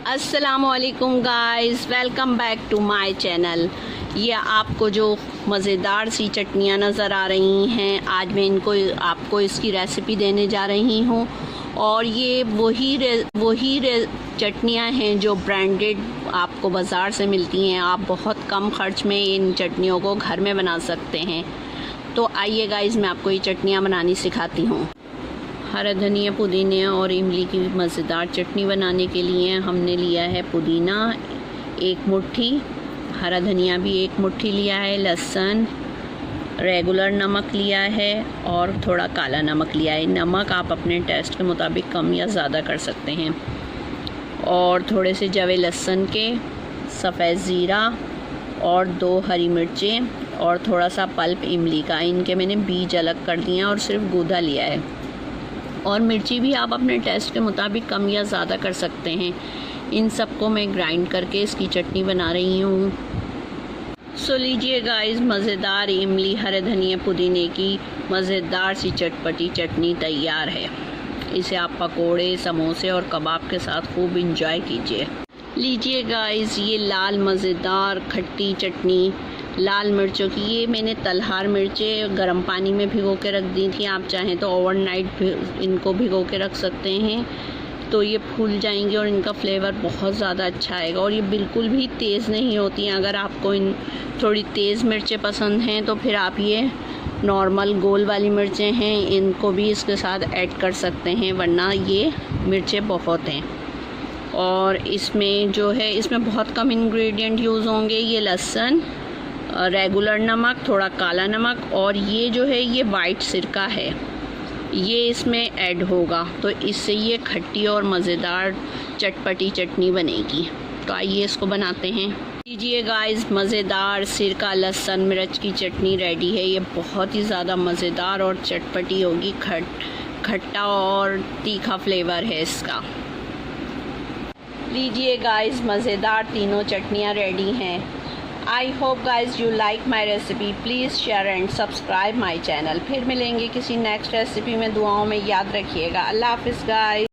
अस्सलामुअलैकुम guys, welcome back to my channel. ये आपको जो मज़ेदार सी चटनियाँ नज़र आ रही हैं, आज मैं आपको इसकी रेसिपी देने जा रही हूँ। और ये वही चटनियाँ हैं जो ब्रांडेड आपको बाज़ार से मिलती हैं। आप बहुत कम खर्च में इन चटनियों को घर में बना सकते हैं। तो आइए गाइस, मैं आपको ये चटनियाँ बनानी सिखाती हूँ। हरा धनिया, पुदीने और इमली की मज़ेदार चटनी बनाने के लिए हमने लिया है पुदीना 1 मुट्ठी, हरा धनिया भी 1 मुट्ठी लिया है, लहसुन, रेगुलर नमक लिया है और थोड़ा काला नमक लिया है। नमक आप अपने टेस्ट के मुताबिक कम या ज़्यादा कर सकते हैं। और थोड़े से जवे लहसुन के, सफ़ेद ज़ीरा और 2 हरी मिर्चें और थोड़ा सा पल्प इमली का। इनके मैंने बीज अलग कर दिए हैं और सिर्फ गूदा लिया है। और मिर्ची भी आप अपने टेस्ट के मुताबिक कम या ज़्यादा कर सकते हैं। इन सबको मैं ग्राइंड करके इसकी चटनी बना रही हूँ। सो लीजिए गाइस, मज़ेदार इमली, हरे धनिया, पुदीने की मज़ेदार सी चटपटी चटनी तैयार है। इसे आप पकोड़े, समोसे और कबाब के साथ खूब इंजॉय कीजिए। लीजिए गाइस, ये लाल मज़ेदार खट्टी चटनी लाल मिर्चों की, ये मैंने तलहार मिर्चें गर्म पानी में भिगो के रख दी थी। आप चाहें तो ओवरनाइट इनको भिगो के रख सकते हैं, तो ये फूल जाएंगे और इनका फ्लेवर बहुत ज़्यादा अच्छा आएगा। और ये बिल्कुल भी तेज़ नहीं होती हैं। अगर आपको इन थोड़ी तेज़ मिर्चें पसंद हैं तो फिर आप ये नॉर्मल गोल वाली मिर्चें हैं, इनको भी इसके साथ ऐड कर सकते हैं, वरना ये मिर्चें बहुत हैं। और इसमें जो है, इसमें बहुत कम इंग्रेडिएंट यूज़ होंगे। ये लहसुन, रेगुलर नमक, थोड़ा काला नमक और ये जो है ये वाइट सिरका है, ये इसमें ऐड होगा। तो इससे ये खट्टी और मज़ेदार चटपटी चटनी बनेगी। तो आइए इसको बनाते हैं। लीजिए गाइस, मज़ेदार सिरका लहसुन मिर्च की चटनी रेडी है। ये बहुत ही ज़्यादा मज़ेदार और चटपटी होगी। खट्टा और तीखा फ्लेवर है इसका। लीजिए गाइस, मज़ेदार तीनों चटनियाँ रेडी हैं। I hope guys you like my recipe. Please share and subscribe my channel. फिर मिलेंगे किसी नेक्स्ट रेसिपी में। दुआओं में याद रखिएगा। अल्लाह हाफिज़ गाइज।